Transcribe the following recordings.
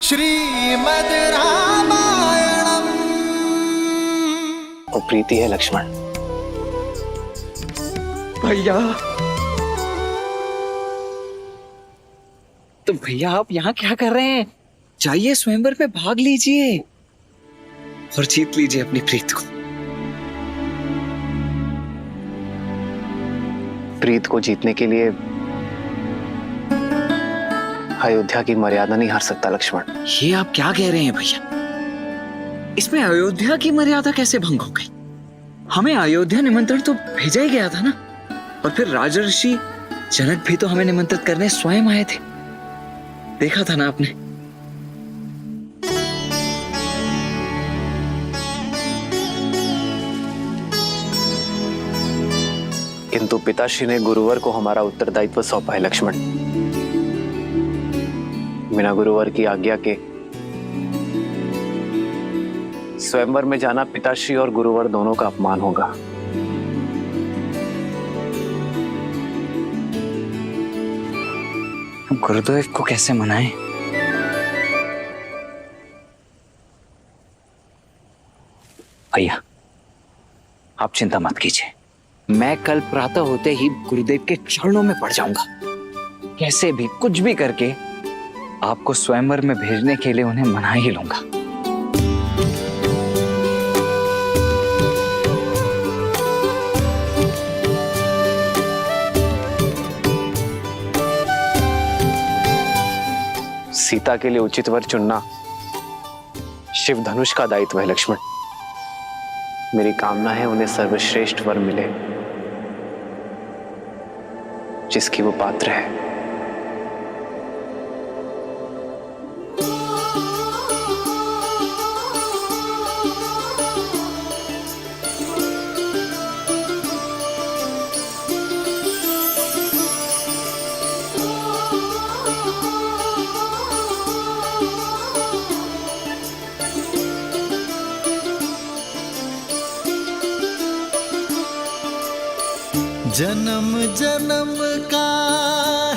श्रीमद् रामायणम। वो प्रीति है लक्ष्मण। भैया, तो भैया आप यहाँ क्या कर रहे हैं? जाइए स्वयंवर में भाग लीजिए और जीत लीजिए अपनी प्रीत को। प्रीत को जीतने के लिए अयोध्या की मर्यादा नहीं हार सकता लक्ष्मण। ये आप क्या कह रहे हैं भैया? इसमें अयोध्या की मर्यादा कैसे भंग हो गई? हमें अयोध्या निमंत्रण तो भेजा ही गया था ना। और फिर राजर्षि जनक भी तो हमें निमंत्रित करने स्वयं आए थे, देखा था ना आपने। किंतु पिताश्री ने गुरुवर को हमारा उत्तरदायित्व सौंपा है लक्ष्मण। बिना गुरुवर की आज्ञा के स्वयंवर में जाना पिताश्री और गुरुवर दोनों का अपमान होगा। गुरुदेव को कैसे मनाएं? भैया आप चिंता मत कीजिए, मैं कल प्रातः होते ही गुरुदेव के चरणों में पड़ जाऊंगा। कैसे भी कुछ भी करके आपको स्वयंवर में भेजने के लिए उन्हें मना ही लूंगा। सीता के लिए उचित वर चुनना शिव धनुष का दायित्व है लक्ष्मण। मेरी कामना है उन्हें सर्वश्रेष्ठ वर मिले जिसकी वो पात्र है। जन्म जन्म का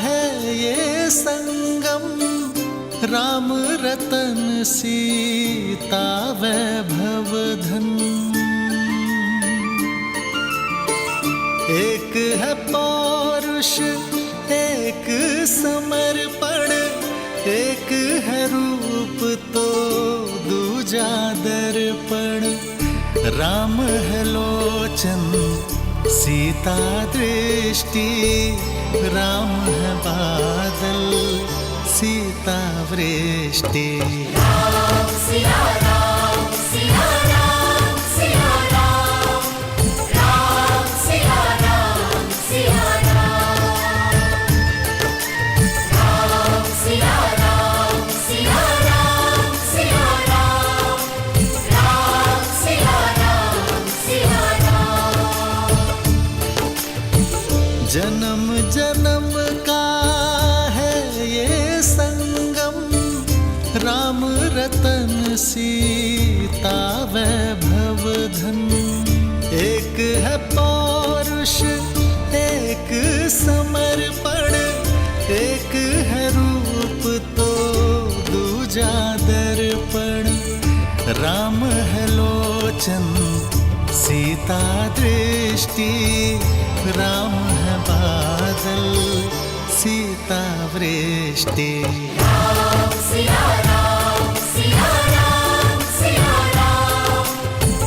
है ये संगम, राम रतन सीता वैभव धन। एक है पौरुष एक समर्पण, एक है रूप तो दूजा दर्पण। राम है लोचन सीता दृष्टि, राम है बादल सीता वृष्टि। राम सिया राम सिया राम सिया राम, राम सिया राम सिया राम, राम सिया राम सिया राम सिया राम, राम सिया राम सिया राम। जन्म जन्म का है ये संगम, राम रतन सीता वैभव धन। एक है पौरुष एक समर्पण, एक है रूप तो दूजा दर्पण। राम है लोचन सीता दृष्टि, राम है बादल सीता वृष्टि। राम सिया राम सिया राम सिया राम,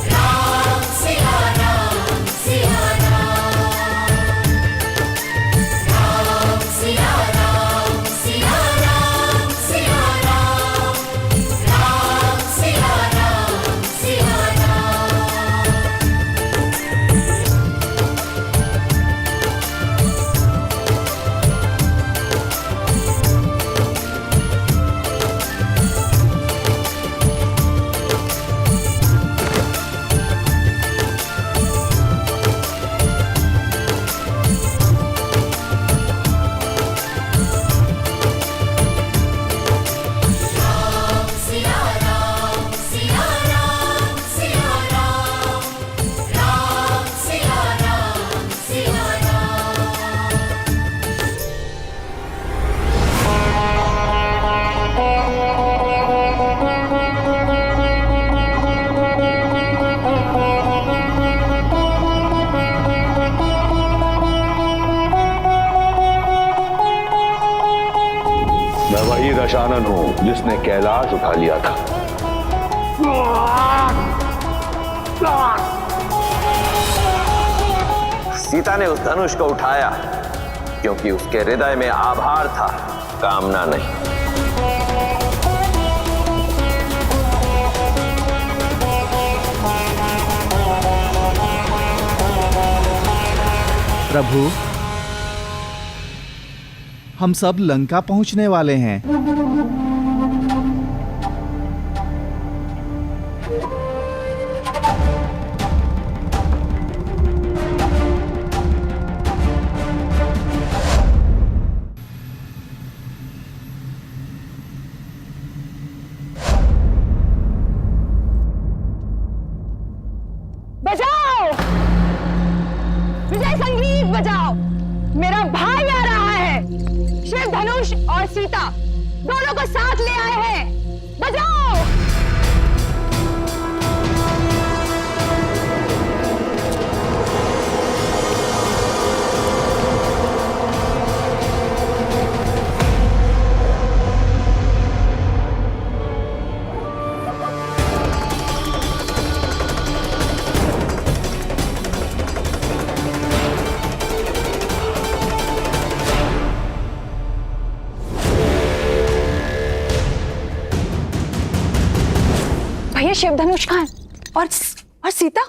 राम सिया राम सिया राम, राम सिया राम सिया राम सिया राम, राम सिया राम सिया राम। दशानन हूं जिसने कैलाश उठा लिया था। सीता ने उस धनुष को उठाया क्योंकि उसके हृदय में आभार था, कामना नहीं। प्रभु, हम सब लंका पहुंचने वाले हैं। बजाओ, विजय संगीत बजाओ। मेरा भाई आ रहा है। शिव धनुष और सीता दोनों को साथ ले आए हैं। बजाओ। भैया शिव धनुष कहाँ है? और सीता?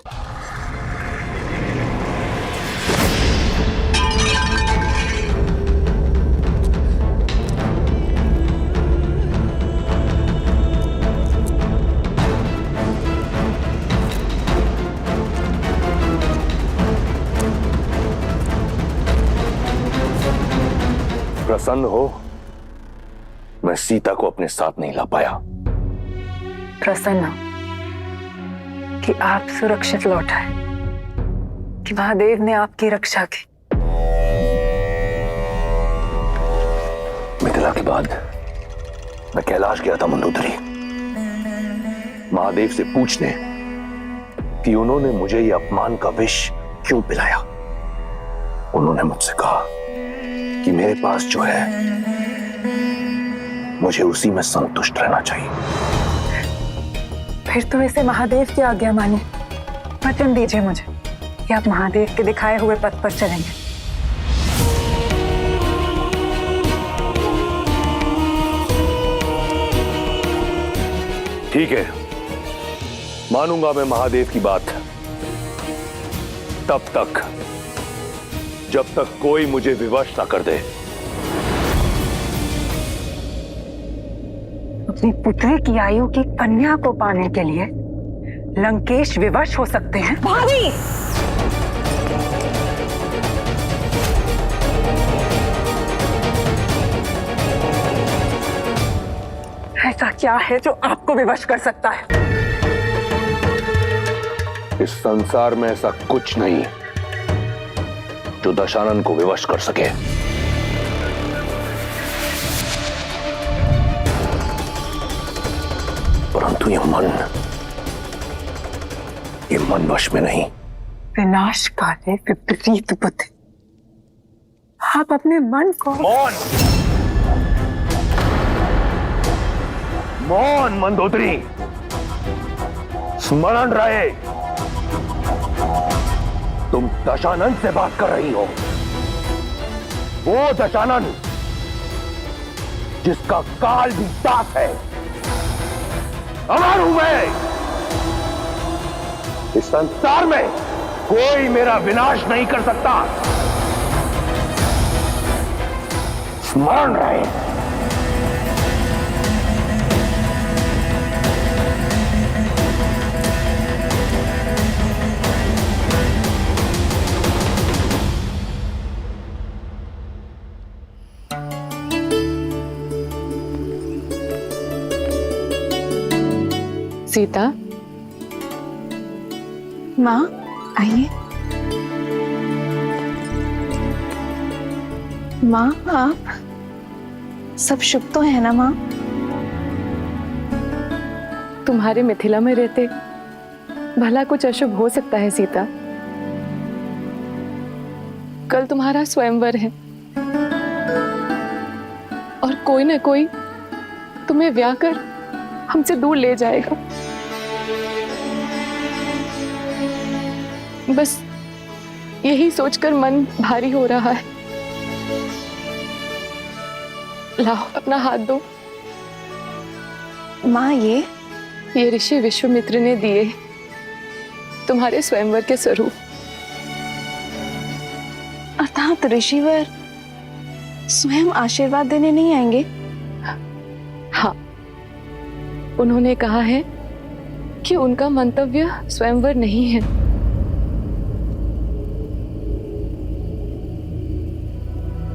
प्रसन्न हो, मैं सीता को अपने साथ नहीं ला पाया। प्रसन्न कि आप सुरक्षित लौट आए, कि महादेव ने आपकी रक्षा की। मिथिला के बाद मैं कैलाश गया था मंदोदरी, महादेव से पूछने कि उन्होंने मुझे ये अपमान का विष क्यों पिलाया। उन्होंने मुझसे कहा कि मेरे पास जो है मुझे उसी में संतुष्ट रहना चाहिए। फिर तो इसे महादेव की आज्ञा मानिए। वचन दीजिए मुझे कि आप महादेव के दिखाए हुए पथ पर चलेंगे। ठीक है, मानूंगा मैं महादेव की बात, तब तक जब तक कोई मुझे विवश ना कर दे। अपनी पुत्री की आयु की कन्या को पाने के लिए लंकेश विवश हो सकते हैं। भाभी! ऐसा क्या है जो आपको विवश कर सकता है? इस संसार में ऐसा कुछ नहीं जो दशानन को विवश कर सके। परंतु ये मन वश में नहीं। विनाश काले विपरीत बुद्धि। आप अपने मन को मौन मंदोदरी, स्मरण रहे तुम दशानन से बात कर रही हो। वो दशानन जिसका काल भी दास है। अमर हूं मैं। इस संसार में कोई मेरा विनाश नहीं कर सकता। स्मरण रहे। सीता, माँ आइए। माँ, आप सब शुभ तो है ना माँ? तुम्हारे मिथिला में रहते भला कुछ अशुभ हो सकता है सीता? कल तुम्हारा स्वयंवर है और कोई न कोई तुम्हें ब्याह कर हमसे दूर ले जाएगा। बस यही सोचकर मन भारी हो रहा है। लाओ अपना हाथ दो। माँ, ये ऋषि विश्वामित्र ने दिए तुम्हारे स्वयंवर के स्वरूप। अर्थात ऋषिवर स्वयं आशीर्वाद देने नहीं आएंगे? हाँ, उन्होंने कहा है कि उनका मंतव्य स्वयंवर नहीं है।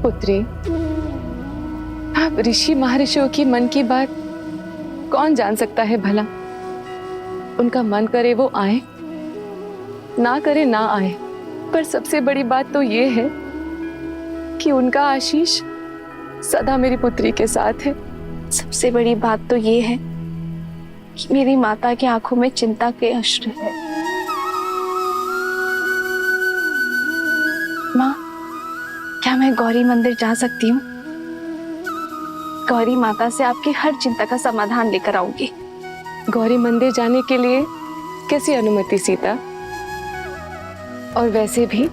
पुत्री, अब ऋषि महर्षियों की मन की बात कौन जान सकता है भला। उनका मन करे वो आए, ना करे ना आए, पर सबसे बड़ी बात तो ये है कि उनका आशीष सदा मेरी पुत्री के साथ है। सबसे बड़ी बात तो ये है कि मेरी माता की आंखों में चिंता के अश्रु है। माँ, क्या मैं गौरी मंदिर जा सकती हूँ? गौरी माता से आपकी हर चिंता का समाधान लेकर आऊंगी। गौरी मंदिर जाने के लिए कैसी अनुमति सीता? और वैसे भी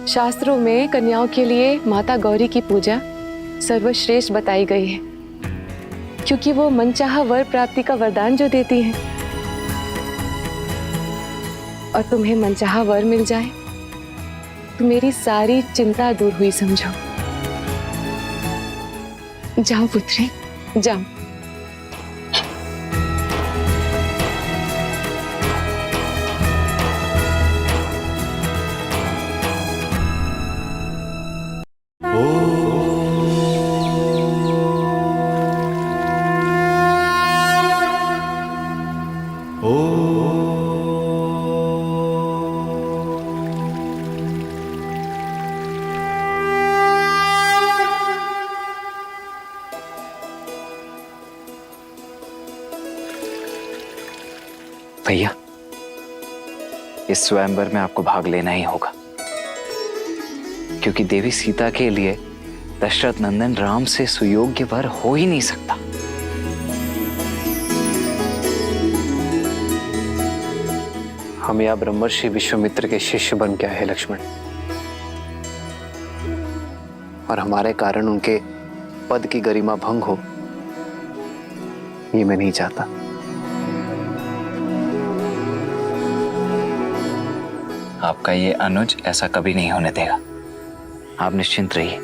शास्त्रों में कन्याओं के लिए माता गौरी की पूजा सर्वश्रेष्ठ बताई गई है, क्योंकि वो मनचाहा वर प्राप्ति का वरदान जो देती है। और तुम्हें मनचाहा वर मिल जाए तो मेरी सारी चिंता दूर हुई समझो। जाओ पुत्री, जाओ। भैया, इस स्वयंवर में आपको भाग लेना ही होगा, क्योंकि देवी सीता के लिए दशरथ नंदन राम से सुयोग्य वर हो ही नहीं सकता। हम या ब्रह्मर्षि विश्वामित्र के शिष्य बन के आए हैं लक्ष्मण, और हमारे कारण उनके पद की गरिमा भंग हो, ये मैं नहीं चाहता। आपका ये अनुज ऐसा कभी नहीं होने देगा। आप निश्चिंत रहिए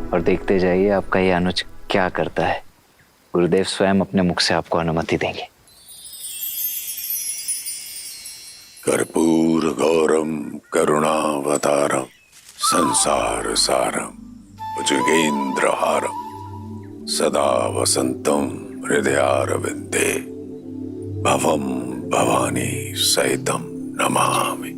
और देखते जाइए आपका ये अनुज क्या करता है। गुरुदेव स्वयं अपने मुख से आपको अनुमति देंगे। कर्पूर गौरम करुणावतारम संसार सारम भुजगेन्द्रहारम सदा वसंतम हृदयारविंदे भवम भवानी सहितम नमामि।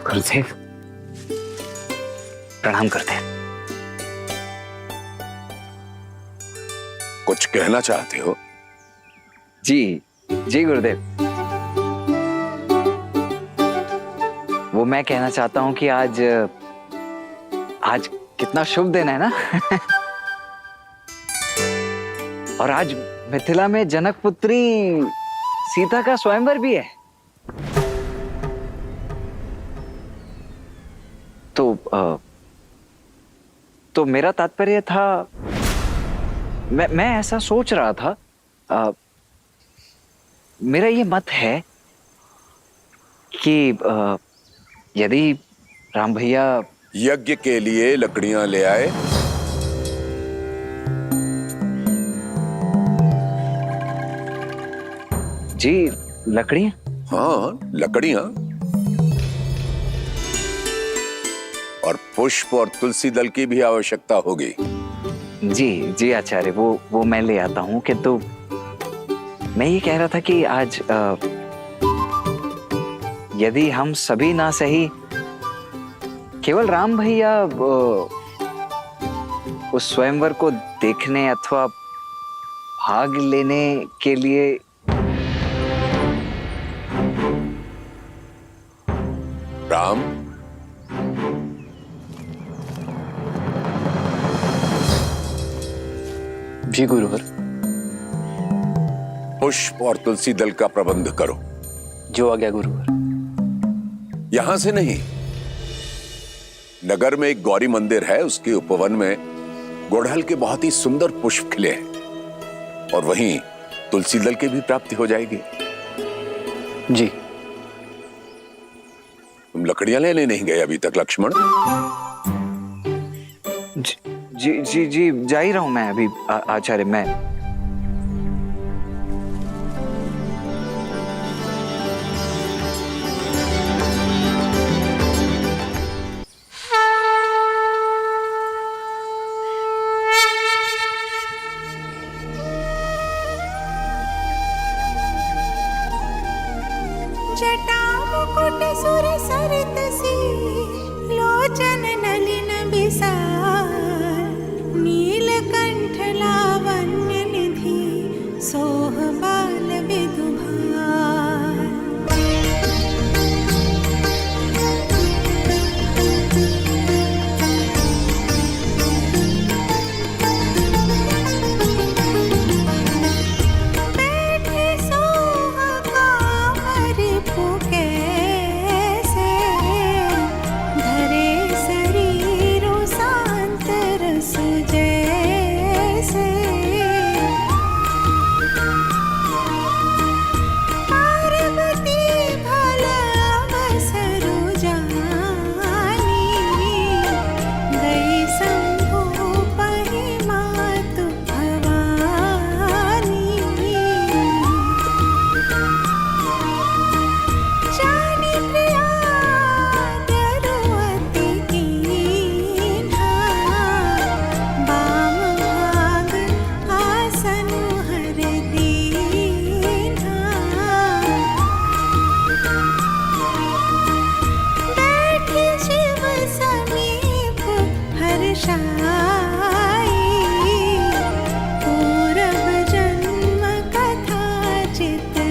गुरुदेव प्रणाम करते हैं। कुछ कहना चाहते हो? जी जी गुरुदेव, वो मैं कहना चाहता हूं कि आज कितना शुभ दिन है ना। और आज मिथिला में जनक पुत्री सीता का स्वयंवर भी है। तो मेरा तात्पर्य था, मैं ऐसा सोच रहा था, मेरा ये मत है कि यदि राम भैया यज्ञ के लिए लकड़ियां ले आए। जी लकड़ियां? हाँ, लकड़ियां और पुष्प और तुलसी दल की भी आवश्यकता होगी। जी जी आचार्य, वो मैं ले आता हूँ। किंतु मैं ये कह रहा था कि आज यदि हम सभी ना सही, केवल राम भैया उस स्वयंवर को देखने अथवा भाग लेने के लिए राम, जी गुरुवर। पुष्प और तुलसी दल का प्रबंध करो। जो आ गया गुरुवर। यहां से नहीं, नगर में एक गौरी मंदिर है, उसके उपवन में गुड़हल के बहुत ही सुंदर पुष्प खिले हैं और वहीं तुलसी दल की भी प्राप्ति हो जाएगी। जी। तुम लकड़ियां लेने नहीं गए अभी तक लक्ष्मण? जी जी जी, जा ही रहा हूं मैं अभी आचार्य। मैं जटा मुकुट सुर सरित सी लोचन नलिन बिसार नीलकंठ लावण्य निधि सोह बाल विदुभार। बैठे सोह कामर पुकैसे धरे शरीरो शांत रस जैसे। पार्वती भला अवसरु जानी गई शंभु पहि मातु भवानी। जानी प्रिया दरुअति कीन्हा बाम भाग आसन हर दीन्हा। बैठी शिव समीप हर्षाई पूरब जन्म कथा चित आई।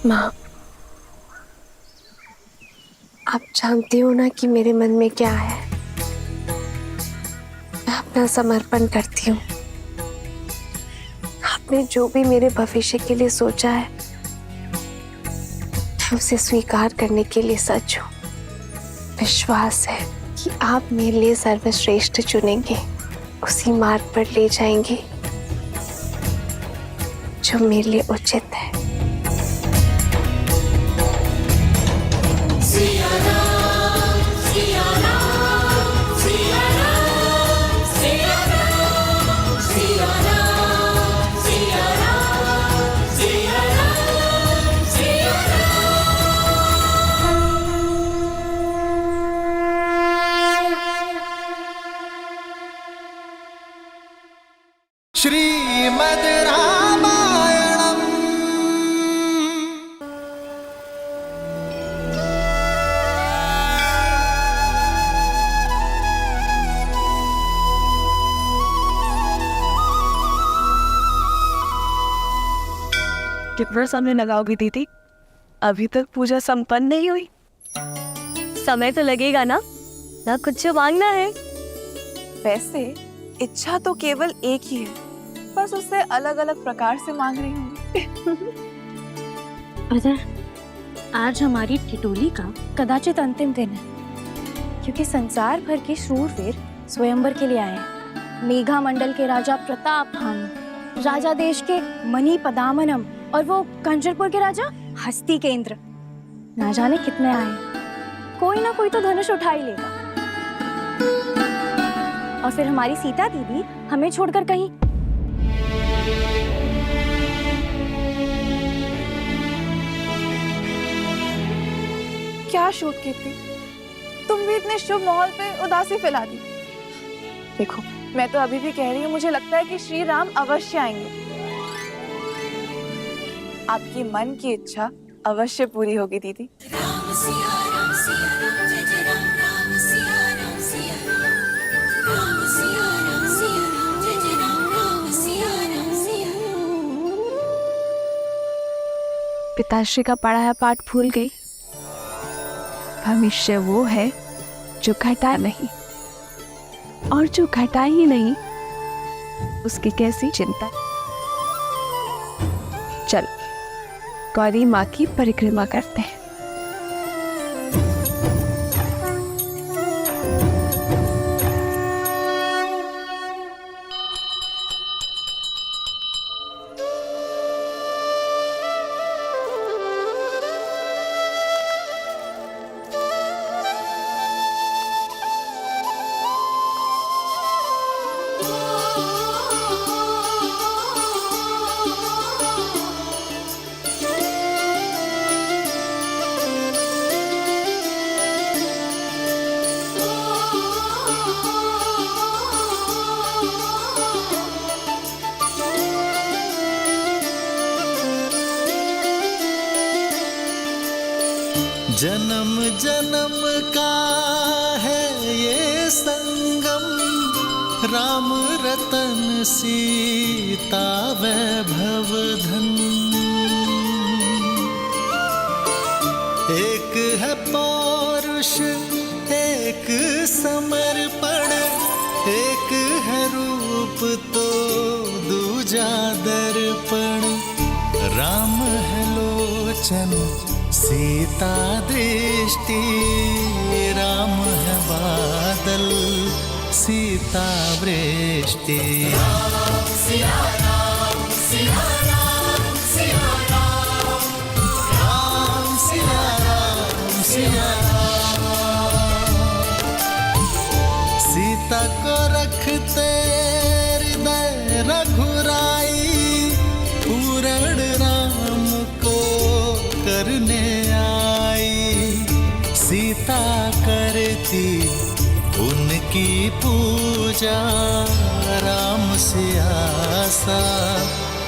माँ, आप जानती हो ना कि मेरे मन में क्या है। मैं अपना समर्पण करती हूँ। आपने जो भी मेरे भविष्य के लिए सोचा है, मैं उसे स्वीकार करने के लिए सच हूँ। विश्वास है कि आप मेरे लिए सर्वश्रेष्ठ चुनेंगे, उसी मार्ग पर ले जाएंगे जो मेरे लिए उचित है। सिया राम सिया राम सिया राम सिया राम सिया राम सिया राम सिया राम सिया श्रीमद् रामायणम्। कितना समय लगाओगी दीदी? अभी तक पूजा संपन्न नहीं हुई। समय तो लगेगा ना कुछ मांगना है। वैसे इच्छा तो केवल एक ही है, बस उससे अलग अलग प्रकार से मांग रही हूँ। अगर आज हमारी ठिठोली का कदाचित अंतिम दिन है, क्योंकि संसार भर के शूरवीर स्वयंवर के लिए आए हैं। मेघा मंडल के राजा प्रताप भानु, राजा देश के मणि पदामनम और वो कंचरपुर के राजा हस्तिकेंद्र। ना जाने कितने आए हैं। कोई ना कोई तो धनुष उठा ही लेगा। और फिर हमारी सीता दीदी हमें छोड़कर कहीं। क्या शूट की थी, तुम भी इतने शुभ माहौल पे उदासी फैला दी। देखो, मैं तो अभी भी कह रही हूँ, मुझे लगता है कि श्री राम अवश्य आएंगे। आपकी मन की इच्छा अवश्य पूरी होगी दीदी। राम सिया राम सिया राम जय जय राम राम सिया राम सिया राम राम सिया राम सिया राम जय जय राम राम सिया राम सिया राम। पिताश्री का पढ़ाया पाठ भूल गई। भविष्य वो है जो घटा नहीं, और जो घटा ही नहीं उसकी कैसी चिंता। चलो गौरी माँ की परिक्रमा करते हैं। जन्म जन्म का है ये संगम, राम रतन सीता वैभव धन। एक है पौरुष एक समर्पण, एक है रूप तो दूजा दर्पण। राम है लोचन सीता दृष्टि, राम है बादल सीता वृष्टि। राम सिया राम सिया राम सिया राम राम सिया राम सिया राम। सीता को रखते हृदय रघुराई, पूर्ण राम को करने आई। सीता करती उनकी पूजा, राम सिया सा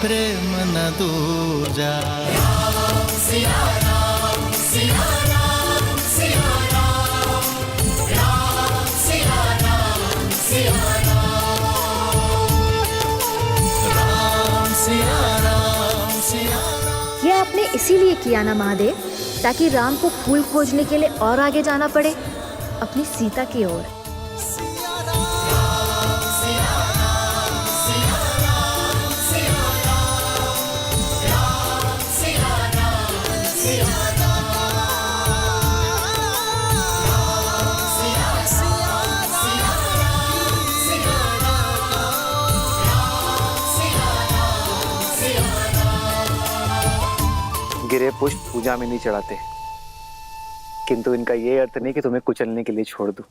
प्रेम न दूजा। राम सिया राम सिया राम सिया राम राम सिया राम सिया राम राम सिया राम सिया राम। ये आपने इसीलिए किया ना महादेव, ताकि राम को फूल खोजने के लिए और आगे जाना पड़े अपनी सीता की ओर। गिरे पुष्प पूजा में नहीं चढ़ाते, किंतु इनका ये अर्थ नहीं कि तुम्हें कुचलने के लिए छोड़ दूं।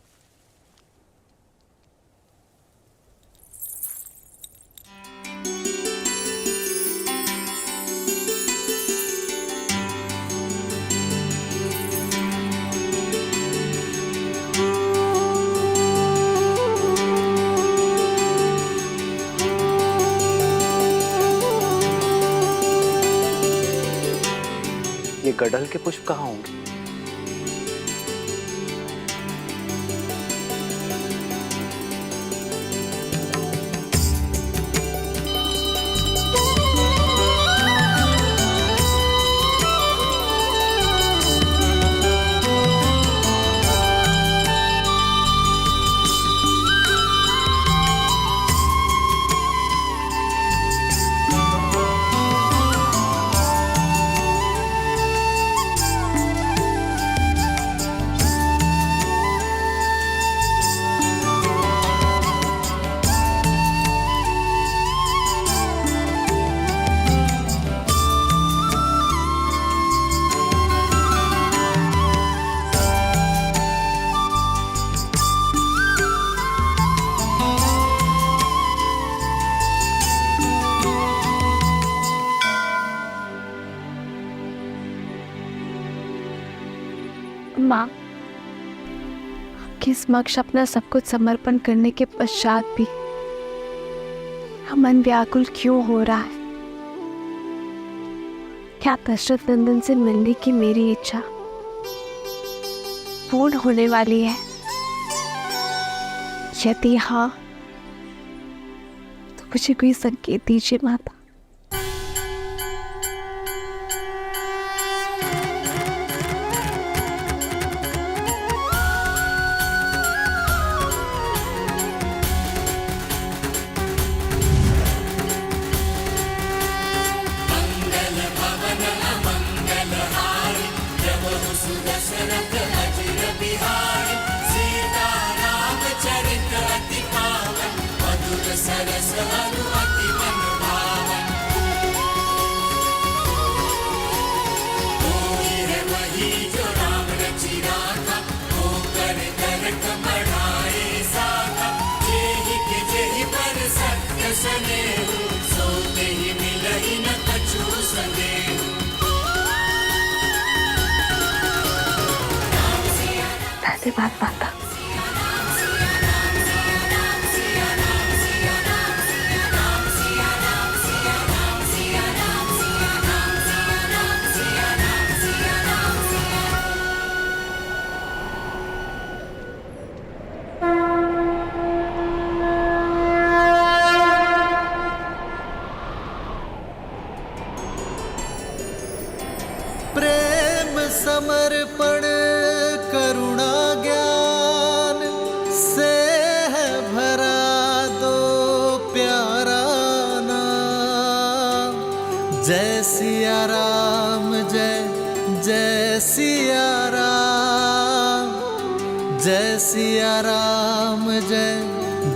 ये गड़हल के पुष्प कहाँ होंगे? माँ, आपके समक्ष अपना सब कुछ समर्पण करने के पश्चात भी मन व्याकुल क्यों हो रहा है? क्या दशरथ नंदन से मिलने की मेरी इच्छा पूर्ण होने वाली है? यदि हाँ, तो मुझे कोई संकेत दीजिए माता। धन्यवाद माता। प्रेम समर्पण करुणा ज्ञान से है भरा दो प्यारा नाम। जय सिया राम, जय जय सिया राम, जय सिया राम, जय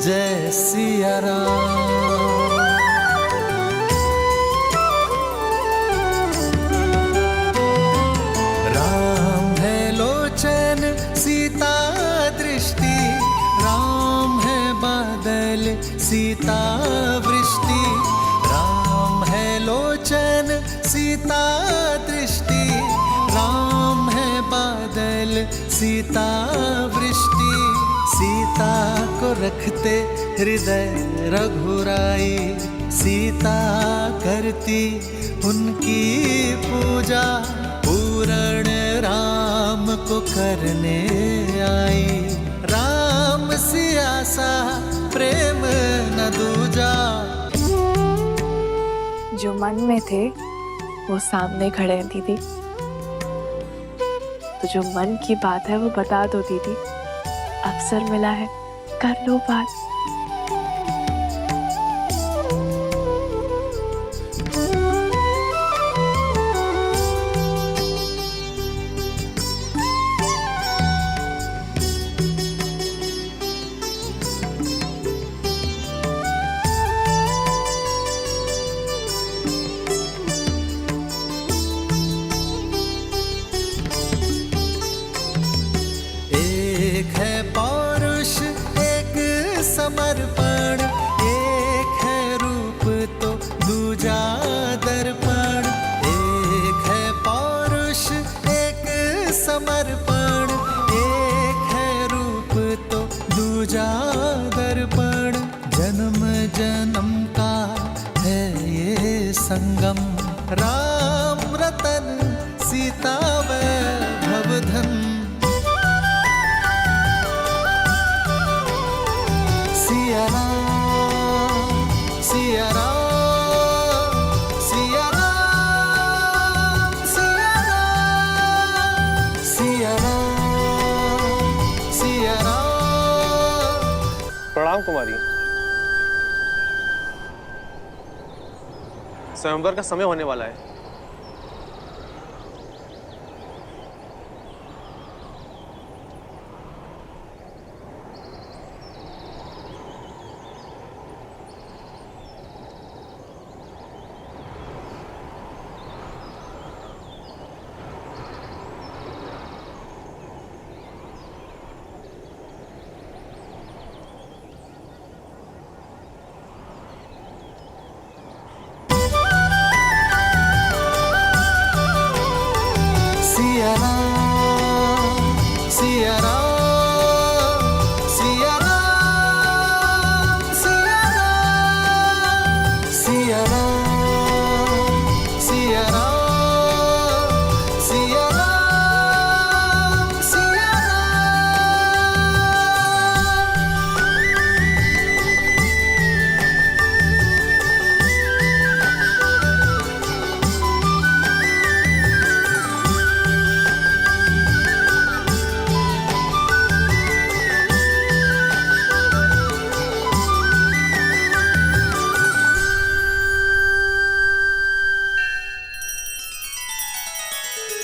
जय सिया राम। सीता दृष्टि, राम है बादल सीता वृष्टि। राम है लोचन सीता दृष्टि, राम है बादल सीता वृष्टि। सीता को रखते हृदय रघुराई, सीता करती उनकी पूजा। पूर्ण राम को करने आई, राम सिया सा प्रेम न दूजा। जो मन में थे वो सामने खड़े हैं दीदी, तो जो मन की बात है वो बता दो दीदी। अवसर मिला है, कर लो बात। समर्पण एक है रूप तो दूजा दर्पण। एक है पौरुष एक समर्पण, एक है रूप तो दूजा दर्पण। जन्म जन्म का है ये संगम, राम रतन सीता वैभव धन। सिया राम, सिया राम, सिया राम, सिया राम, सिया राम, सिया राम। प्रणाम कुमारी। स्वयंवर का समय होने वाला है। सिया राम सिया राम सिया राम सिया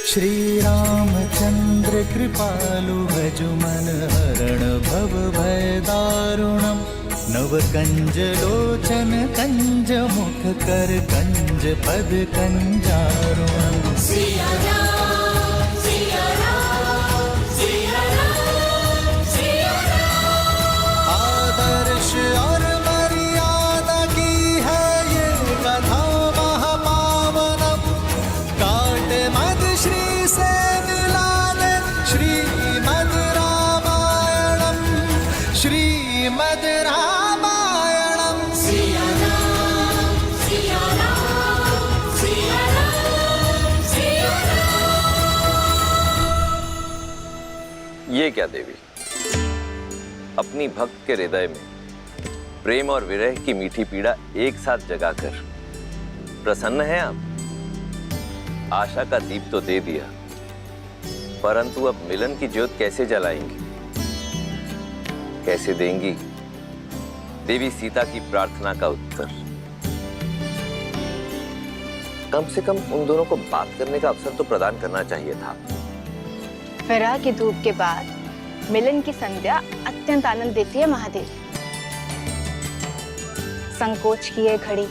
श्री रामचंद्र कृपालु भजुमन हरण भव भय दारुणम नव कंज लोचन कंज मुख कर कंज पद कंजारुणम सिया राम सिया राम सिया राम सिया राम। आदर्श और मर्यादा की है ये कथा महापावनम काट मद श्री से मिला दे श्रीमद् रामायणम श्रीमद् रामायणम सिया राम सिया राम सिया राम सिया राम। ये क्या देवी, अपनी भक्त के हृदय में प्रेम और विरह की मीठी पीड़ा एक साथ जगाकर प्रसन्न है आप? आशा का दीप तो दे दिया, परंतु अब मिलन की ज्योत कैसे जलाएंगी, कैसे देंगी देवी सीता की प्रार्थना का उत्तर? कम से कम उन दोनों को बात करने का अवसर तो प्रदान करना चाहिए था। विरह की धूप के बाद मिलन की संध्या अत्यंत आनंद देती है महादेव। संकोच की ये घड़ी,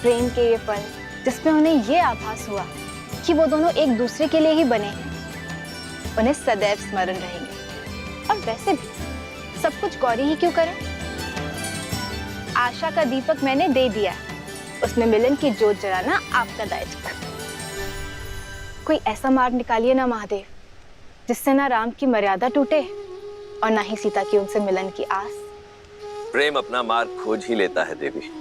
प्रेम के ये पल जिसमें उन्हें ये आभास हुआ कि वो दोनों एक दूसरे के लिए ही बने हैं, उन्हें सदैव स्मरण रहेंगे। और वैसे भी सब कुछ गौरी ही क्यों करे? आशा का दीपक मैंने दे दिया, उसमें मिलन की ज्योत जलाना आपका दायित्व। कोई ऐसा मार्ग निकालिए ना महादेव, जिससे ना राम की मर्यादा टूटे और ना ही सीता की उनसे मिलन की आस। प्रेम अपना मार्ग खोज ही लेता है देवी।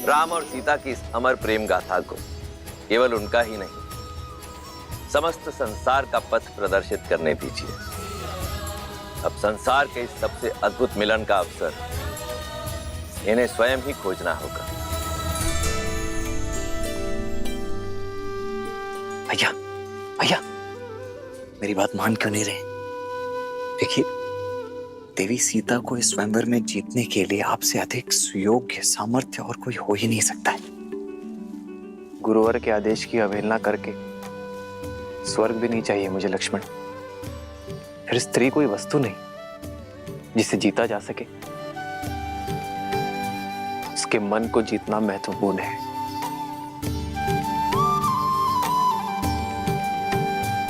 राम और सीता की इस अमर प्रेम गाथा को केवल उनका ही नहीं, समस्त संसार का पथ प्रदर्शित करने दीजिए। अब संसार के इस सबसे अद्भुत मिलन का अवसर इन्हें स्वयं ही खोजना होगा। भैया भैया, मेरी बात मान क्यों नहीं रहे? देखिए, देवी सीता को इस स्वयंवर में जीतने के लिए आपसे अधिक सुयोग्य सामर्थ्य और कोई हो ही नहीं सकता है। गुरुवर के आदेश की अवहेलना करके स्वर्ग भी नहीं चाहिए मुझे लक्ष्मण। फिर स्त्री कोई वस्तु नहीं जिसे जीता जा सके, उसके मन को जीतना महत्वपूर्ण है।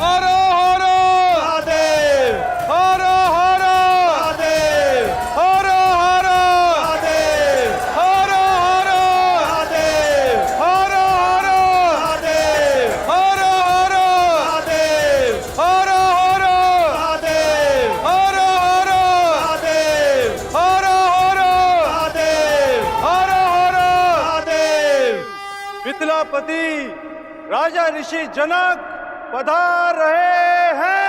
हरो हरो महादेव, हरो हरो महादेव, हरो हरो महादेव, हरो हरो महादेव, हरो हरो महादेव, हरो हरो महादेव, हरो हरो महादेव, हरो हरो महादेव, हरो हरो महादेव, हरो हरो महादेव। मिथिलापति राजा ऋषि जनक पधार रहे हैं।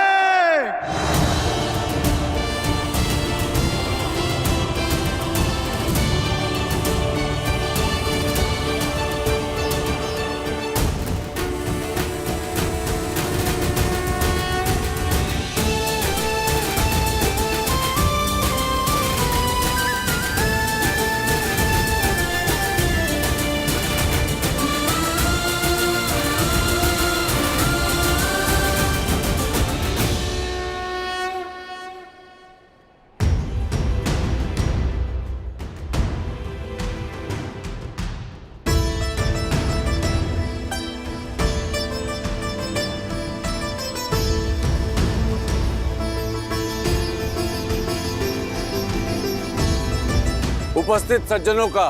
उपस्थित सज्जनों का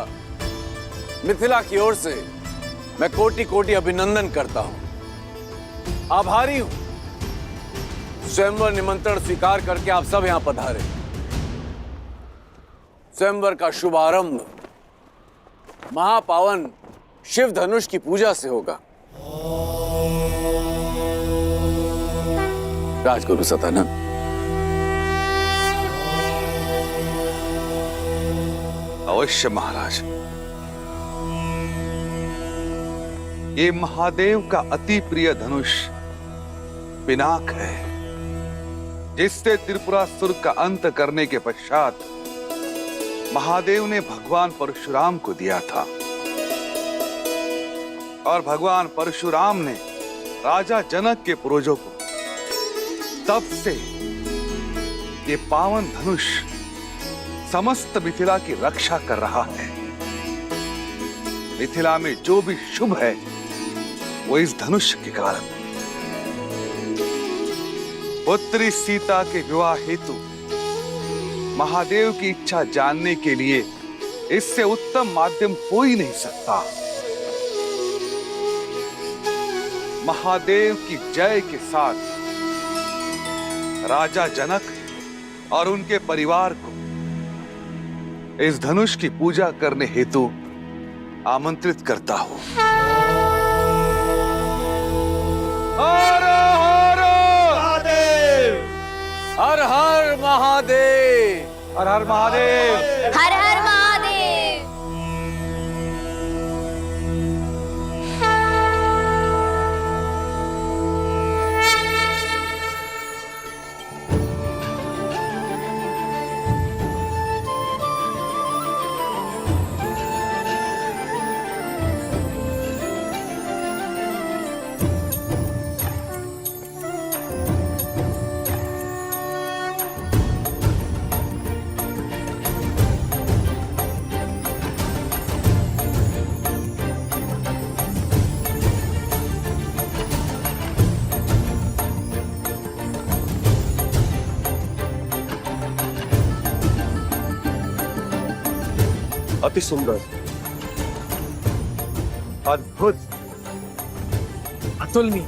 मिथिला की ओर से मैं कोटि कोटि अभिनंदन करता हूं। आभारी हूं स्वयंवर निमंत्रण स्वीकार करके आप सब यहां पधारे। स्वयंवर का शुभारंभ महापावन शिव धनुष की पूजा से होगा। राजगुरु सतानंद, अवश्य महाराज। ये महादेव का अति प्रिय धनुष पिनाक है, जिससे त्रिपुरासुर का अंत करने के पश्चात महादेव ने भगवान परशुराम को दिया था, और भगवान परशुराम ने राजा जनक के पूर्वजों को। तब से ये पावन धनुष समस्त मिथिला की रक्षा कर रहा है। मिथिला में जो भी शुभ है वो इस धनुष के कारण। पुत्री सीता के विवाह हेतु महादेव की इच्छा जानने के लिए इससे उत्तम माध्यम हो ही नहीं सकता। महादेव की जय के साथ राजा जनक और उनके परिवार को इस धनुष की पूजा करने हेतु आमंत्रित करता हूं। हर हर महादेव, हर हर महादेव, हर हर महादेव, हर हर महादेव। अति सुंदर, अद्भुत, अतुलनीय।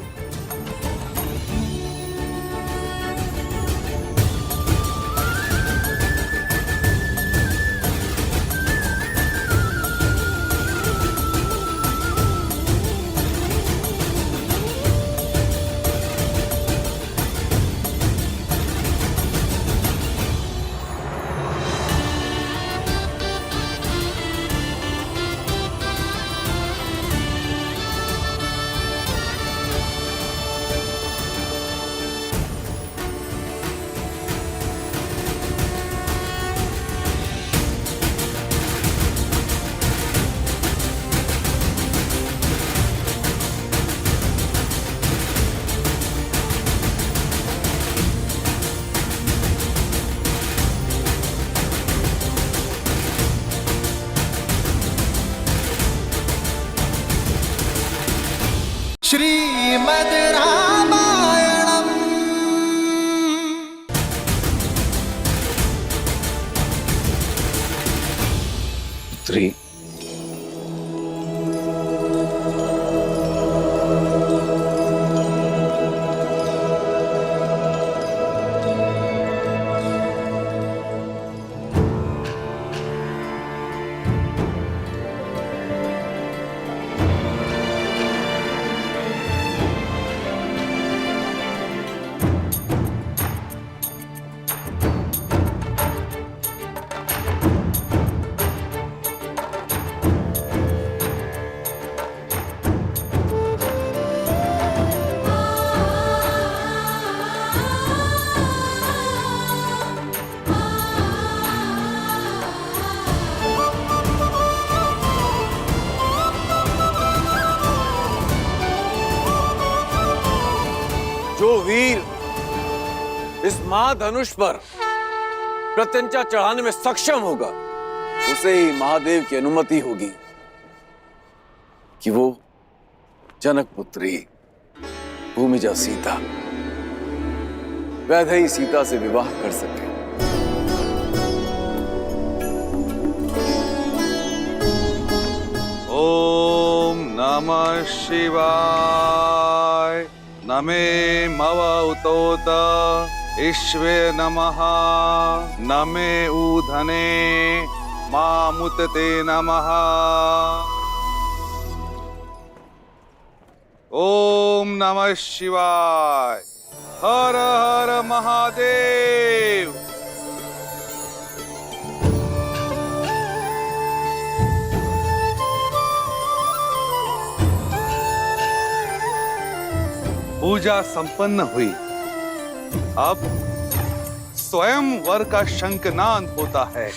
श्रीमद् रामायणम्। पुत्री, जो वीर इस महाधनुष पर प्रत्यंचा चढ़ाने में सक्षम होगा, उसे ही महादेव की अनुमति होगी कि वो जनक पुत्री भूमिजा सीता, वैदेही सीता से विवाह कर सके। ओम नमः शिवाय। नमे मव उतोत ईश्वे नमः। नमे ऊधने मामुतते नमः। ओम नमः शिवाय। हर हर महादेव। पूजा संपन्न हुई। अब स्वयं वर का शंखनाद होता है।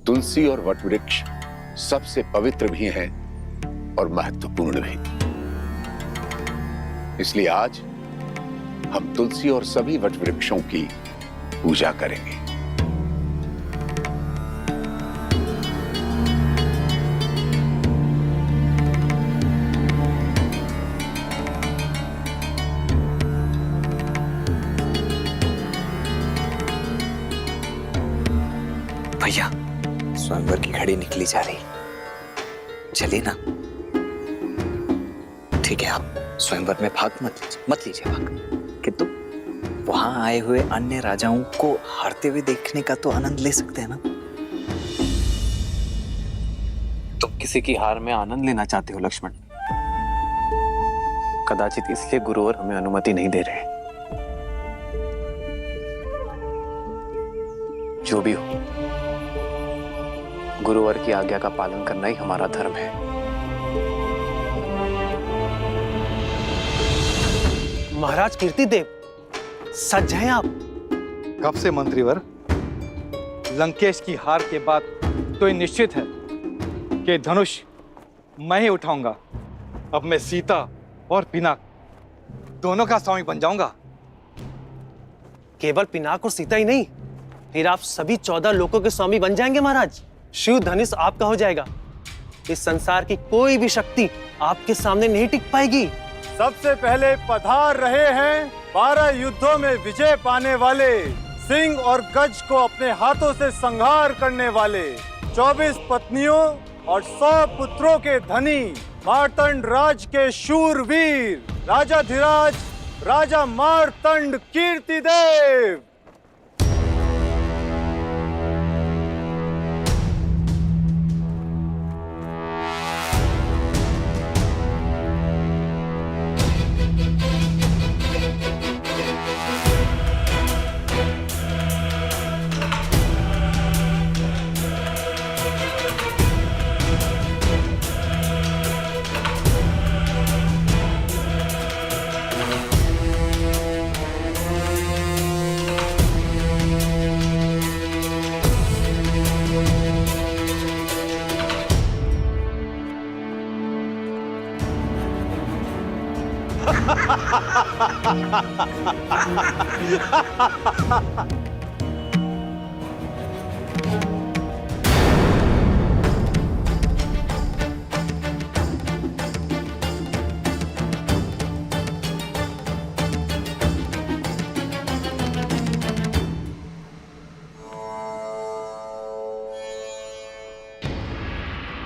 तुलसी और वटवृक्ष सबसे पवित्र भी हैं और महत्वपूर्ण भी। इसलिए आज हम तुलसी और सभी वटवृक्षों की पूजा करेंगे। भैया, स्वयंवर की घड़ी निकली जा रही, चलिए ना। ठीक है, आप स्वयंवर में भाग मत लीजिए भाग, किंतु वहां आए हुए अन्य राजाओं को हारते हुए देखने का तो आनंद ले सकते हैं ना। तुम किसी की हार में आनंद लेना चाहते हो लक्ष्मण। कदाचित इसलिए गुरुवर हमें अनुमति नहीं दे रहे। जो भी हो, गुरुवर की आज्ञा का पालन करना ही हमारा धर्म है। महाराज कीर्तिदेव, सच हैं आप? कब से मंत्रीवर? लंकेश की हार के बाद तो ये निश्चित है कि धनुष मैं ही उठाऊंगा। अब मैं सीता और पिनाक दोनों का स्वामी बन जाऊंगा। केवल पिनाक और सीता ही नहीं, फिर आप सभी 14 लोकों के स्वामी बन जाएंगे महाराज। शिव धनुष आपका हो जाएगा। इस संसार की कोई भी शक्ति आपके सामने नहीं टिक पाएगी। सबसे पहले पधार रहे हैं 12 युद्धों में विजय पाने वाले, सिंह और गज को अपने हाथों से संहार करने वाले, 24 पत्नियों और 100 पुत्रों के धनी, मार्तंड राज के शूरवीर, राजाधिराज राजा मार्तंड कीर्तिदेव।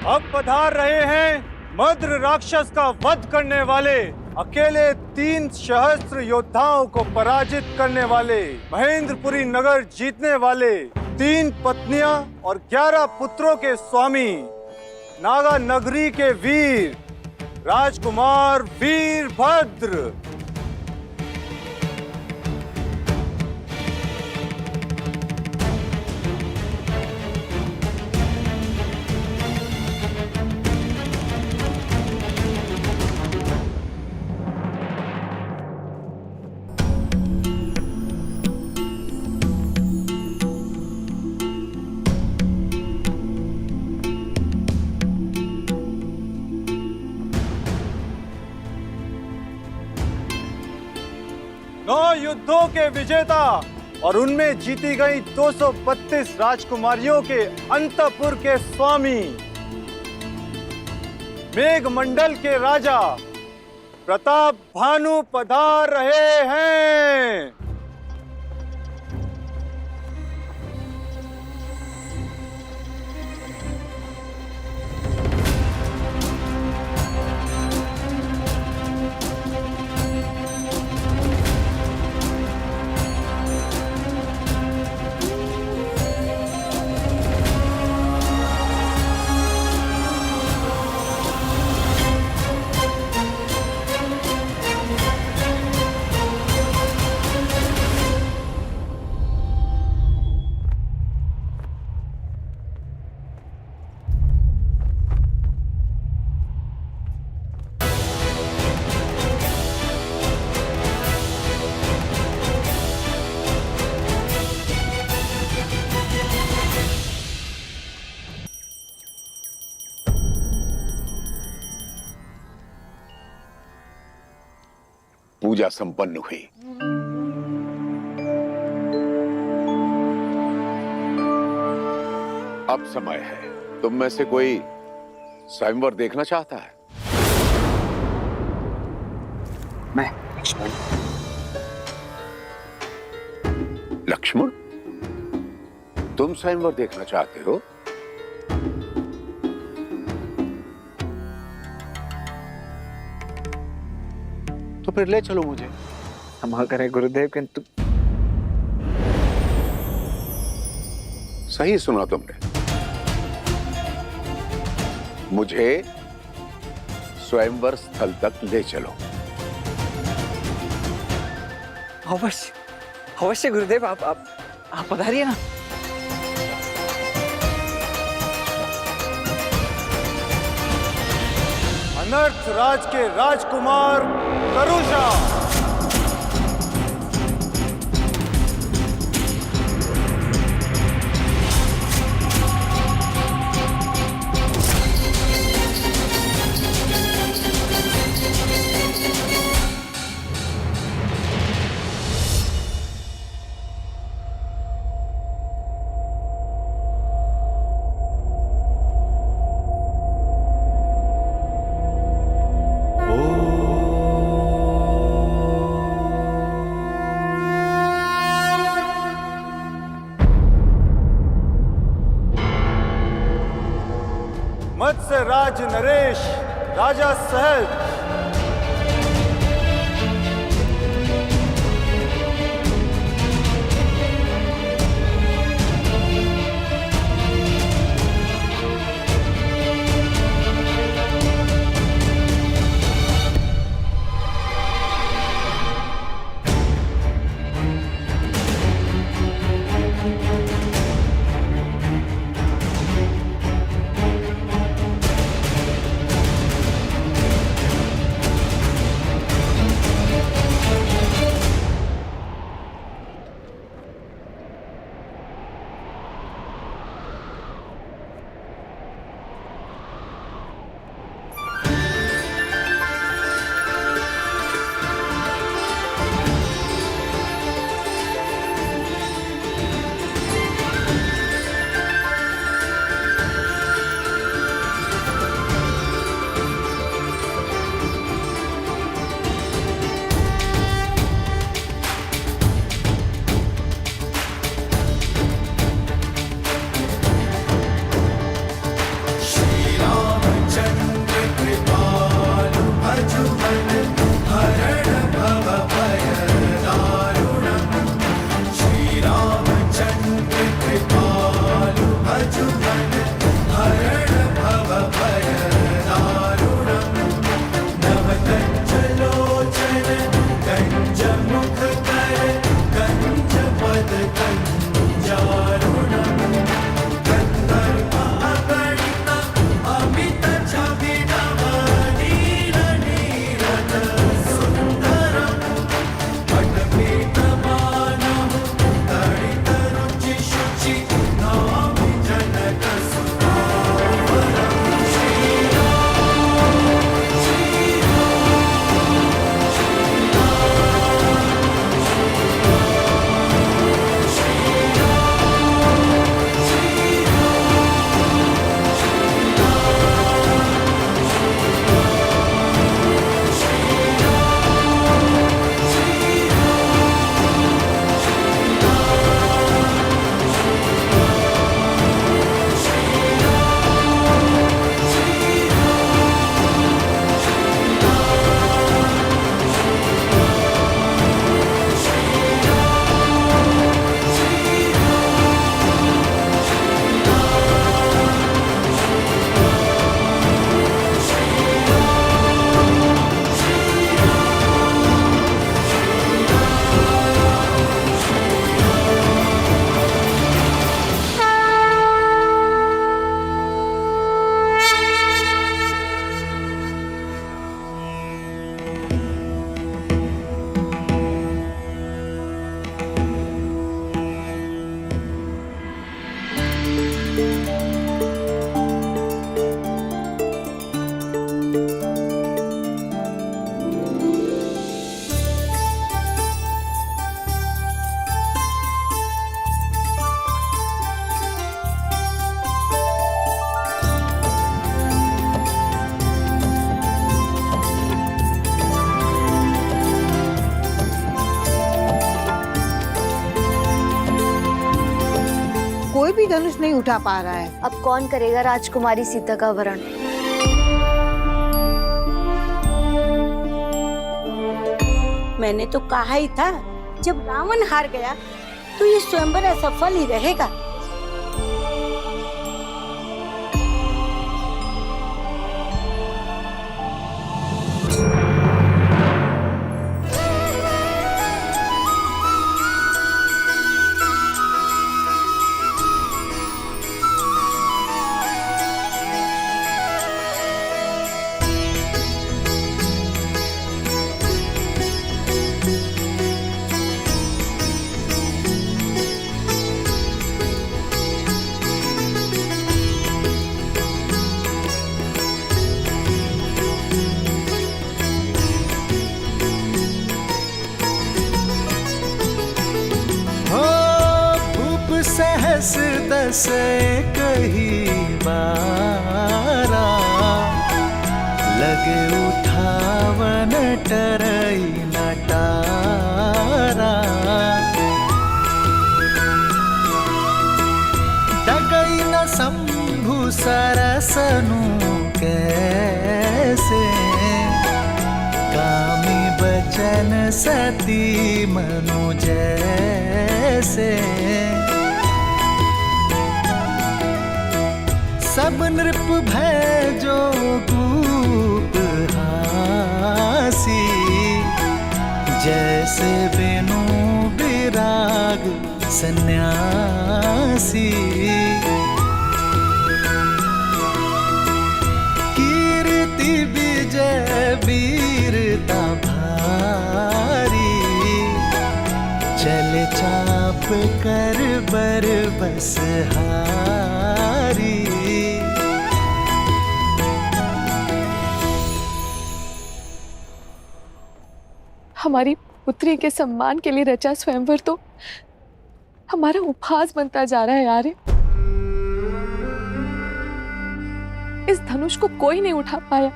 अब पधार रहे हैं मद्र राक्षस का वध करने वाले, अकेले 3 सहस्त्र योद्धाओं को पराजित करने वाले, महेंद्रपुरी नगर जीतने वाले, 3 पत्नियां और 11 पुत्रों के स्वामी, नागा नगरी के वीर, राजकुमार वीरभद्र। युद्धों के विजेता और उनमें जीती गई 232 राजकुमारियों के अंतपुर के स्वामी, मेघमंडल के राजा प्रताप भानु पधार रहे हैं। पूजा संपन्न हुई। अब समय है, तुम में से कोई स्वयंवर देखना चाहता है? मैं लक्ष्मण। लक्ष्मण, तुम स्वयंवर देखना चाहते हो? तो फिर ले चलो मुझे। क्षमा करें गुरुदेव, किंतु सही सुना तुमने, मुझे स्वयंवर स्थल तक ले चलो। अवश्य अवश्य गुरुदेव, आप पधारिए ना। अनर्थ राज के राजकुमार करुषा। मत्स्य राज नरेश, राजा सहज। कोई भी धनुष नहीं उठा पा रहा है। अब कौन करेगा राजकुमारी सीता का वरण? मैंने तो कहा ही था, जब रावण हार गया तो ये स्वयंवर असफल ही रहेगा। सहस दस कही बारा, लगे उठावन टरई नटारा। डगई न शंभु सरसनु कैसे, कामी बचन सती मनु जैसे। सब नृप भय जो कूप हासी, जैसे बेनु विराग सन्यासी। कीर्ति विजय वीरता भारी, चल चाप कर बर बस हारी। हमारी पुत्री के सम्मान के लिए रचा स्वयंवर तो हमारा उपहास बनता जा रहा है यार। इस धनुष को कोई नहीं उठा पाया,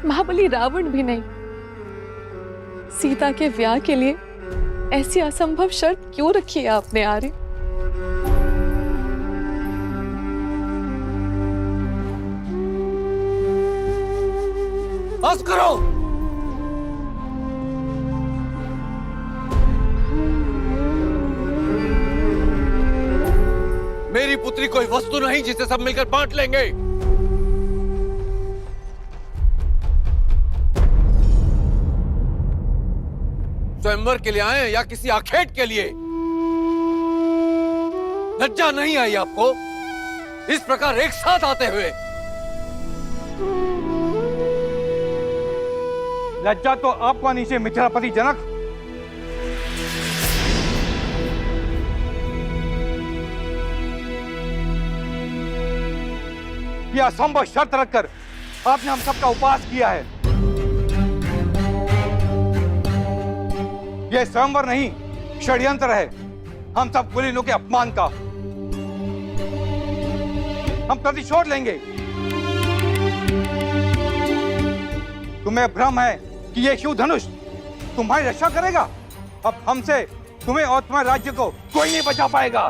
महाबली रावण भी नहीं। सीता के विवाह के लिए ऐसी असंभव शर्त क्यों रखी है आपने आर्य? बस करो। मेरी पुत्री कोई वस्तु नहीं जिसे सब मिलकर बांट लेंगे। स्वयंवर के लिए आए या किसी आखेट के लिए? लज्जा नहीं आई आपको इस प्रकार एक साथ आते हुए? लज्जा तो आपको आनी चाहिए मिथिलापति जनक। यह असंभव शर्त रखकर आपने हम सबका उपवास किया है। यह स्वयंवर नहीं, षड्यंत्र है हम सब कुलीनों के अपमान का। हम प्रतिशोध लेंगे। तुम्हें भ्रम है कि यह शिव धनुष तुम्हारी रक्षा करेगा। अब हमसे तुम्हें और तुम्हारे राज्य को कोई नहीं बचा पाएगा।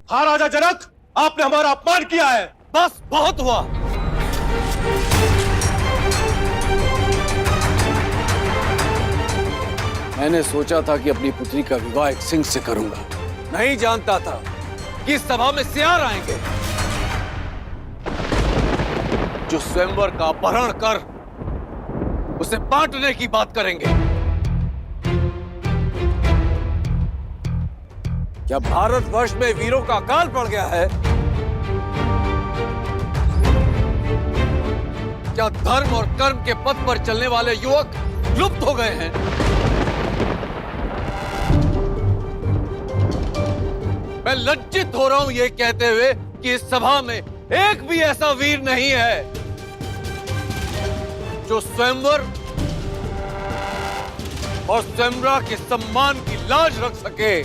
हाँ राजा जनक, आपने हमारा अपमान किया है। बस बहुत हुआ। मैंने सोचा था कि अपनी पुत्री का विवाह एक सिंह से करूंगा, नहीं जानता था कि इस सभा में सियार आएंगे जो स्वयंवर का अपहरण कर उसे बांटने की बात करेंगे। क्या भारतवर्ष में वीरों का अकाल पड़ गया है? क्या धर्म और कर्म के पथ पर चलने वाले युवक लुप्त हो गए हैं? मैं लज्जित हो रहा हूं ये कहते हुए कि इस सभा में एक भी ऐसा वीर नहीं है जो स्वयंवर और स्वयंवरा के सम्मान की लाज रख सके।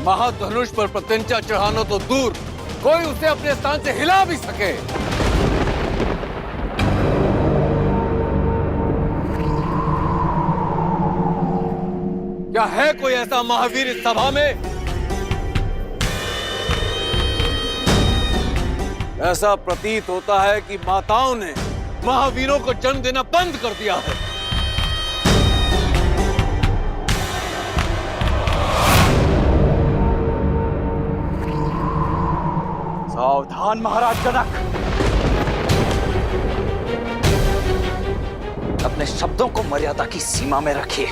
महाधनुष पर प्रत्यंचा चढ़ाना तो दूर, कोई उसे अपने स्थान से हिला भी सके। क्या है कोई ऐसा महावीर इस सभा में? ऐसा प्रतीत होता है कि माताओं ने महावीरों को जन्म देना बंद कर दिया है। सावधान महाराज जनक, अपने शब्दों को मर्यादा की सीमा में रखिए।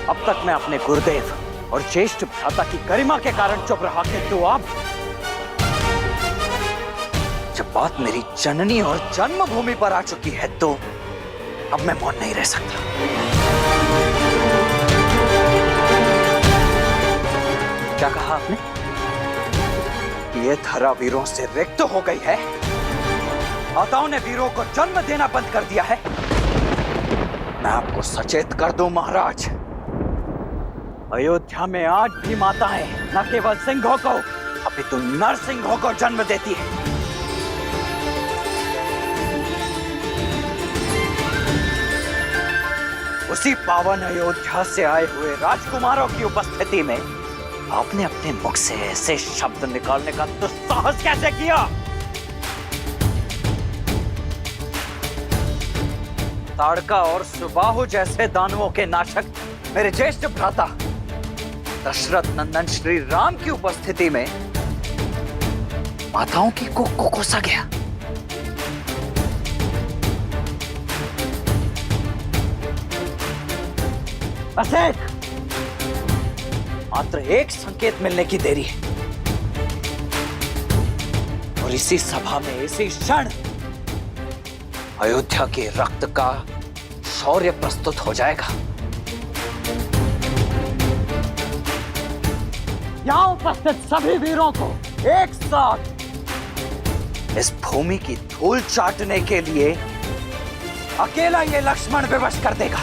अब तक मैं अपने गुरुदेव और ज्येष्ठ भ्राता की गरिमा के कारण चुप रहा, किंतु अब जब बात मेरी जननी और जन्मभूमि पर आ चुकी है तो अब मैं मौन नहीं रह सकता। क्या कहा आपने? ये धरा वीरों से रिक्त हो गई है? माताओं ने वीरों को जन्म देना बंद कर दिया है? मैं आपको सचेत कर दूं महाराज, अयोध्या में आज भी माताएं न केवल सिंहों को अपितु नरसिंहों को जन्म देती है। उसी पावन अयोध्या से आए हुए राजकुमारों की उपस्थिति में आपने अपने मुख से ऐसे शब्द निकालने का दुस्साहस कैसे किया? ताड़का और सुबाहु जैसे दानवों के नाशक मेरे ज्येष्ठ भ्राता दशरथ नंदन श्री राम की उपस्थिति में माताओं की को कोसा गया। बस मात्र एक संकेत मिलने की देरी है और इसी सभा में इसी क्षण अयोध्या के रक्त का शौर्य प्रस्तुत हो जाएगा। यहां उपस्थित सभी वीरों को एक साथ इस भूमि की धूल चाटने के लिए अकेला ये लक्ष्मण विवश कर देगा।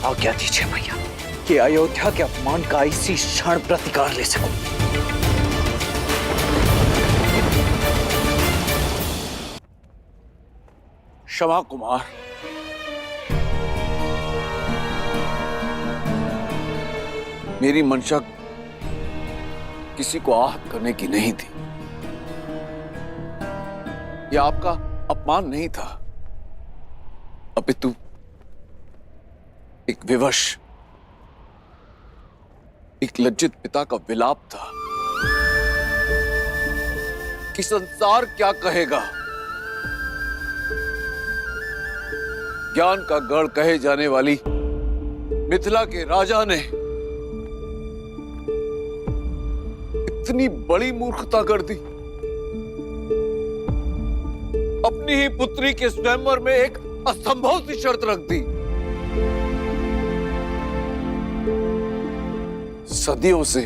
आज्ञा दीजिए भैया कि अयोध्या के अपमान का इसी क्षण प्रतिकार ले सकूं। क्षमा कुमार, मेरी मंशा किसी को आहत करने की नहीं थी। यह आपका अपमान नहीं था, अपितु एक विवश, एक लज्जित पिता का विलाप था कि संसार क्या कहेगा। ज्ञान का गढ़ कहे जाने वाली मिथिला के राजा ने इतनी बड़ी मूर्खता कर दी। अपनी ही पुत्री के स्वयंवर में एक असंभव सी शर्त रख दी। सदियों से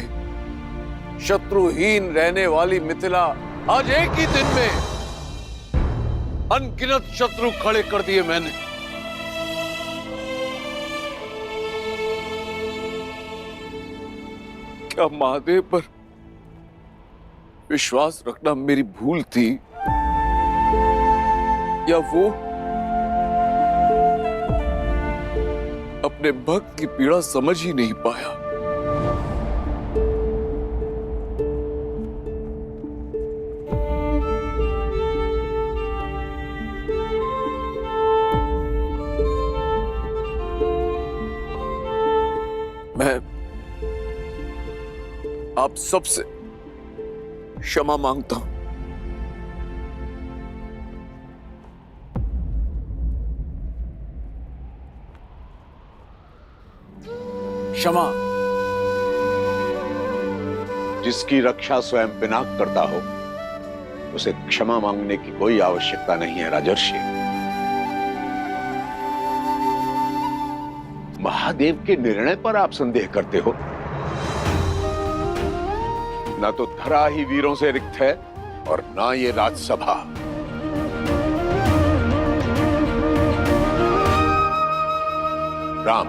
शत्रुहीन रहने वाली मिथिला आज एक ही दिन में अनगिनत शत्रु खड़े कर दिए मैंने। क्या महादेव पर विश्वास रखना मेरी भूल थी, या वो अपने भक्त की पीड़ा समझ ही नहीं पाया? मैं आप सबसे क्षमा मांगता हूं। क्षमा। जिसकी रक्षा स्वयं पिनाक करता हो उसे क्षमा मांगने की कोई आवश्यकता नहीं है राजर्षि। महादेव के निर्णय पर आप संदेह करते हो? ना तो धरा ही वीरों से रिक्त है और ना ये राजसभा। राम,